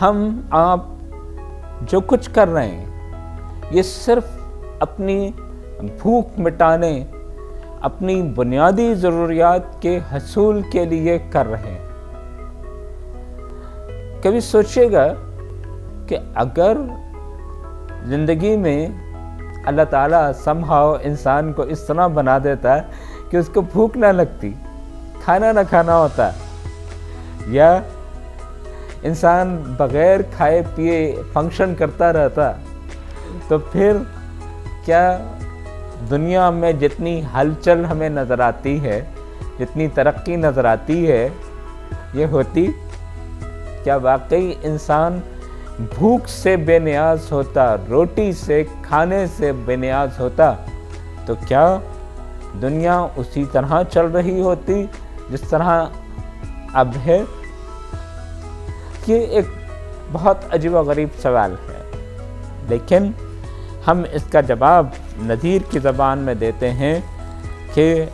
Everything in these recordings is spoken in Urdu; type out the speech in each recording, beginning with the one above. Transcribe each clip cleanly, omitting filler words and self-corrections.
ہم آپ جو کچھ کر رہے ہیں یہ صرف اپنی بھوک مٹانے، اپنی بنیادی ضروریات کے حصول کے لیے کر رہے ہیں۔ کبھی سوچیے گا کہ اگر زندگی میں اللہ تعالیٰ somehow انسان کو اس طرح بنا دیتا ہے کہ اس کو بھوک نہ لگتی، کھانا نہ کھانا ہوتا، یا انسان بغیر کھائے پیے فنکشن کرتا رہتا، تو پھر کیا دنیا میں جتنی ہلچل ہمیں نظر آتی ہے، جتنی ترقی نظر آتی ہے، یہ ہوتی؟ کیا واقعی انسان بھوک سے بے نیاز ہوتا، روٹی سے، کھانے سے بے نیاز ہوتا، تو کیا دنیا اسی طرح چل رہی ہوتی جس طرح اب ہے؟ یہ ایک بہت عجیب و غریب سوال ہے، لیکن ہم اس کا جواب نذیر کی زبان میں دیتے ہیں کہ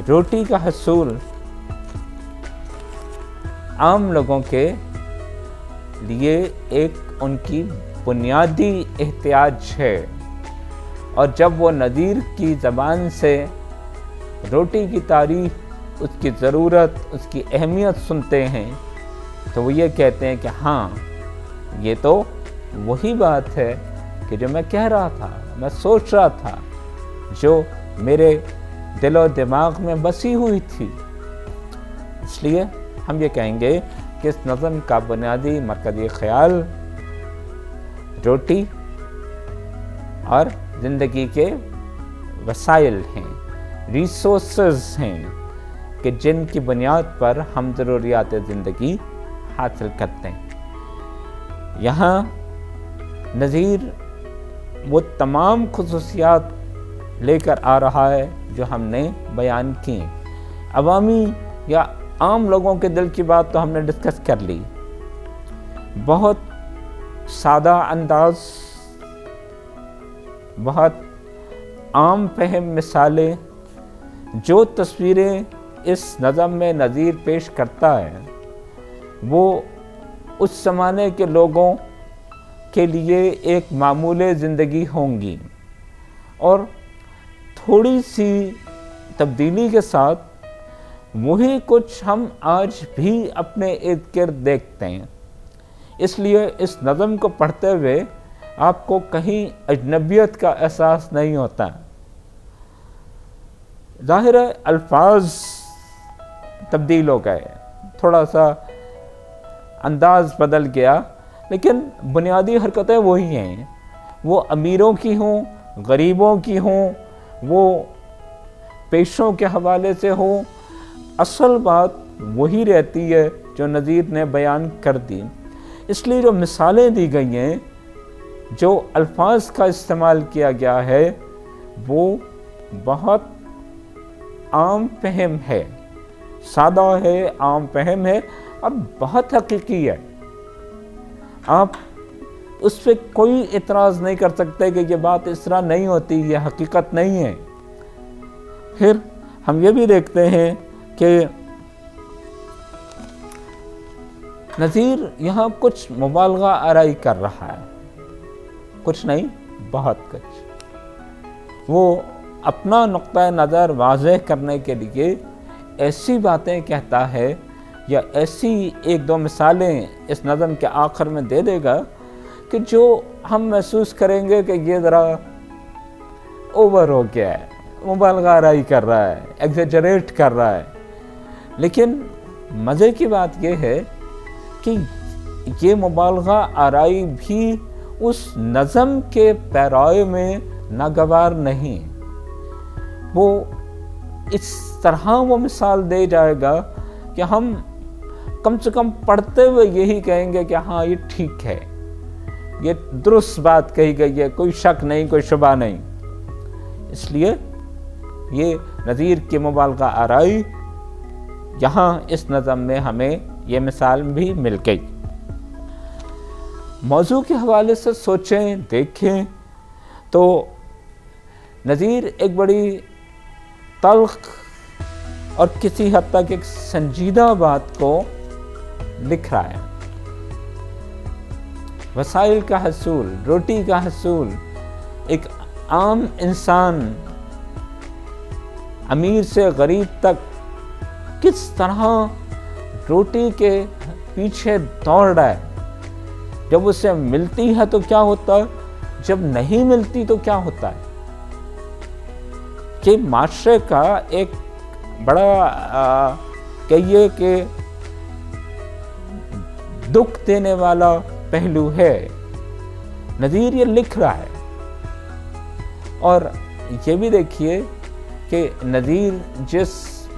روٹی کا حصول عام لوگوں کے لیے ایک ان کی بنیادی احتیاج ہے، اور جب وہ نذیر کی زبان سے روٹی کی تعریف، اس کی ضرورت، اس کی اہمیت سنتے ہیں تو وہ یہ کہتے ہیں کہ ہاں، یہ تو وہی بات ہے کہ جو میں کہہ رہا تھا، میں سوچ رہا تھا، جو میرے دل و دماغ میں بسی ہوئی تھی۔ اس لیے ہم یہ کہیں گے کہ اس نظم کا بنیادی مرکزی خیال روٹی اور زندگی کے وسائل ہیں، ریسورسز ہیں، کہ جن کی بنیاد پر ہم ضروریات زندگی حاصل کرتے ہیں۔ یہاں نذیر وہ تمام خصوصیات لے کر آ رہا ہے جو ہم نے بیان کی۔ عوامی یا عام لوگوں کے دل کی بات تو ہم نے ڈسکس کر لی، بہت سادہ انداز، بہت عام فہم مثالیں، جو تصویریں اس نظم میں نذیر پیش کرتا ہے وہ اس زمانے کے لوگوں کے لیے ایک معمول زندگی ہوں گی، اور تھوڑی سی تبدیلی کے ساتھ وہی کچھ ہم آج بھی اپنے ارد گرد دیکھتے ہیں۔ اس لیے اس نظم کو پڑھتے ہوئے آپ کو کہیں اجنبیت کا احساس نہیں ہوتا۔ ظاہر ہے الفاظ تبدیل ہو گئے، تھوڑا سا انداز بدل گیا، لیکن بنیادی حرکتیں وہی ہیں، وہ امیروں کی ہوں، غریبوں کی ہوں، وہ پیشوں کے حوالے سے ہوں، اصل بات وہی رہتی ہے جو نذیر نے بیان کر دی۔ اس لیے جو مثالیں دی گئی ہیں، جو الفاظ کا استعمال کیا گیا ہے، وہ بہت عام فہم ہے، سادہ ہے، عام فہم ہے، اور بہت حقیقی ہے۔ آپ اس پہ کوئی اعتراض نہیں کر سکتے کہ یہ بات اس طرح نہیں ہوتی، یہ حقیقت نہیں ہے۔ پھر ہم یہ بھی دیکھتے ہیں کہ نذیر یہاں کچھ مبالغہ آرائی کر رہا ہے، کچھ نہیں، بہت کچھ۔ وہ اپنا نقطہ نظر واضح کرنے کے لیے ایسی باتیں کہتا ہے، یا ایسی ایک دو مثالیں اس نظم کے آخر میں دے دے گا کہ جو ہم محسوس کریں گے کہ یہ ذرا اوور ہو گیا ہے، مبالغہ آرائی کر رہا ہے، ایگزیجریٹ کر رہا ہے۔ لیکن مزے کی بات یہ ہے کہ یہ مبالغہ آرائی بھی اس نظم کے پیرائے میں ناگوار نہیں، وہ اس طرح وہ مثال دے جائے گا کہ ہم کم سے کم پڑھتے ہوئے یہی کہیں گے کہ ہاں یہ ٹھیک ہے، یہ درست بات کہی گئی ہے، کوئی شک نہیں، کوئی شبہ نہیں۔ اس لیے یہ نذیر کی مبالغہ آرائی یہاں اس نظم میں ہمیں یہ مثال بھی مل گئی۔ موضوع کے حوالے سے سوچیں، دیکھیں تو نذیر ایک بڑی تلخ اور کسی حد تک ایک سنجیدہ بات کو لکھ رہا ہے. وسائل کا حصول، روٹی کا حصول، ایک عام انسان امیر سے غریب تک کس طرح روٹی کے پیچھے دوڑ رہا ہے. جب اسے ملتی ہے تو کیا ہوتا ہے، جب نہیں ملتی تو کیا ہوتا ہے. کہ معاشرے کا ایک بڑا کہیے کہ دکھ دینے والا پہلو ہے. نذیر یہ لکھ رہا ہے، اور یہ بھی دیکھیے کہ نذیر جس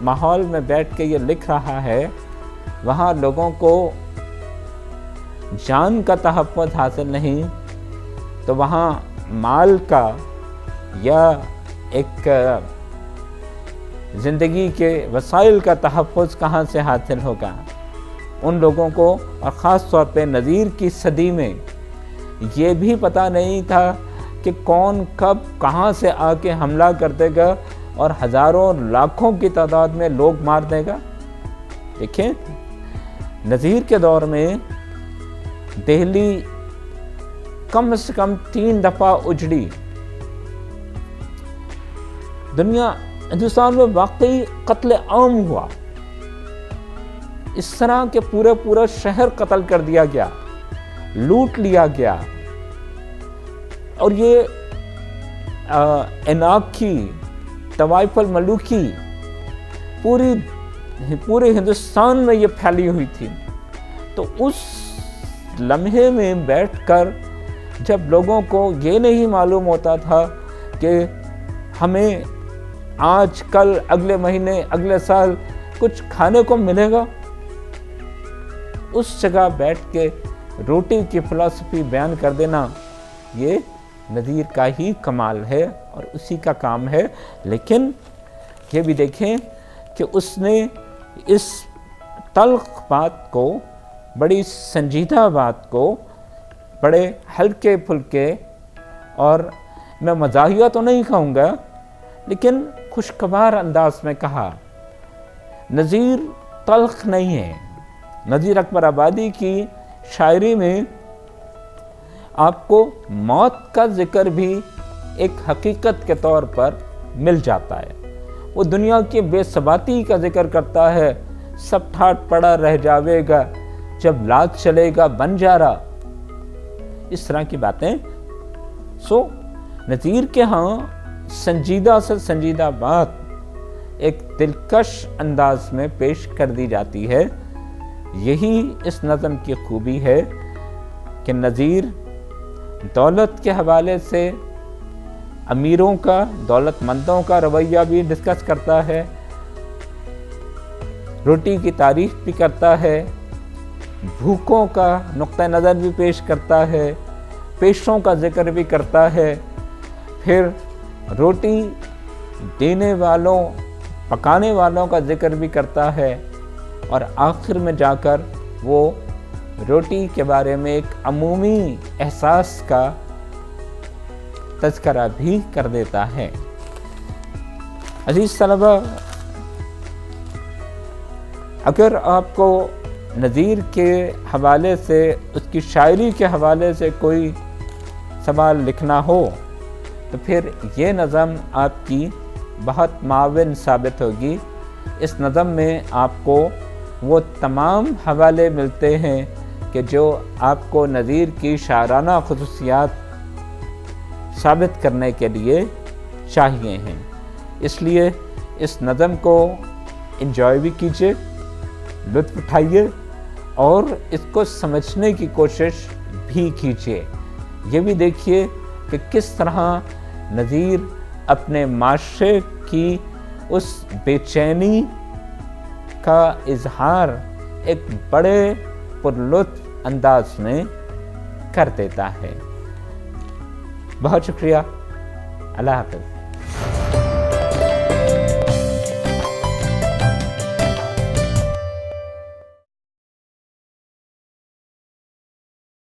ماحول میں بیٹھ کے یہ لکھ رہا ہے وہاں لوگوں کو جان کا تحفظ حاصل نہیں، تو وہاں مال کا یا ایک زندگی کے وسائل کا تحفظ کہاں سے حاصل ہوگا. ان لوگوں کو، اور خاص طور پہ نذیر کی صدی میں یہ بھی پتہ نہیں تھا کہ کون کب کہاں سے آ کے حملہ کر دے گا اور ہزاروں لاکھوں کی تعداد میں لوگ مار دے گا. دیکھیں نذیر کے دور میں دہلی کم سے کم 3 دفعہ اجڑی. ہندوستان میں واقعی قتل عام ہوا. اس طرح کے پورا شہر قتل کر دیا گیا، لوٹ لیا گیا. اور یہ اناکھی، طوائف الملوکی پورے ہندوستان میں یہ پھیلی ہوئی تھی. تو اس لمحے میں بیٹھ کر جب لوگوں کو یہ نہیں معلوم ہوتا تھا کہ ہمیں آج کل اگلے مہینے اگلے سال کچھ کھانے کو ملے گا، اس جگہ بیٹھ کے روٹی کی فلسفی بیان کر دینا یہ نذیر کا ہی کمال ہے اور اسی کا کام ہے. لیکن یہ بھی دیکھیں کہ اس نے اس تلخ بات کو، بڑی سنجیدہ بات کو بڑے ہلکے پھلکے، اور میں مزاحیہ تو نہیں کہوں گا لیکن خوشگوار انداز میں کہا. نذیر تلخ نہیں ہے. نذیر اکبر آبادی کی شاعری میں آپ کو موت کا ذکر بھی ایک حقیقت کے طور پر مل جاتا ہے. وہ دنیا کی بے ثباتی کا ذکر کرتا ہے. سب ٹھاٹ پڑا رہ جاوے گا جب لات چلے گا بنجارا، اس طرح کی باتیں. نذیر کے ہاں سنجیدہ سے سنجیدہ بات ایک دلکش انداز میں پیش کر دی جاتی ہے. یہی اس نظم کی خوبی ہے کہ نذیر دولت کے حوالے سے امیروں کا، دولت مندوں کا رویہ بھی ڈسکس کرتا ہے، روٹی کی تعریف بھی کرتا ہے، بھوکوں کا نقطہ نظر بھی پیش کرتا ہے، پیشوں کا ذکر بھی کرتا ہے، پھر روٹی دینے والوں، پکانے والوں کا ذکر بھی کرتا ہے، اور آخر میں جا کر وہ روٹی کے بارے میں ایک عمومی احساس کا تذکرہ بھی کر دیتا ہے. عزیز طلبہ، اگر آپ کو نذیر کے حوالے سے، اس کی شاعری کے حوالے سے کوئی سوال لکھنا ہو تو پھر یہ نظم آپ کی بہت معاون ثابت ہوگی. اس نظم میں آپ کو وہ تمام حوالے ملتے ہیں کہ جو آپ کو نذیر کی شاعرانہ خصوصیات ثابت کرنے کے لیے چاہیے ہیں. اس لیے اس نظم کو انجوائے بھی کیجیے، لطف اٹھائیے، اور اس کو سمجھنے کی کوشش بھی کیجیے. یہ بھی دیکھیے کہ کس طرح نذیر اپنے معاشرے کی اس بے چینی کا اظہار ایک بڑے پرلطف انداز میں کر دیتا ہے. بہت شکریہ. اللہ حافظ.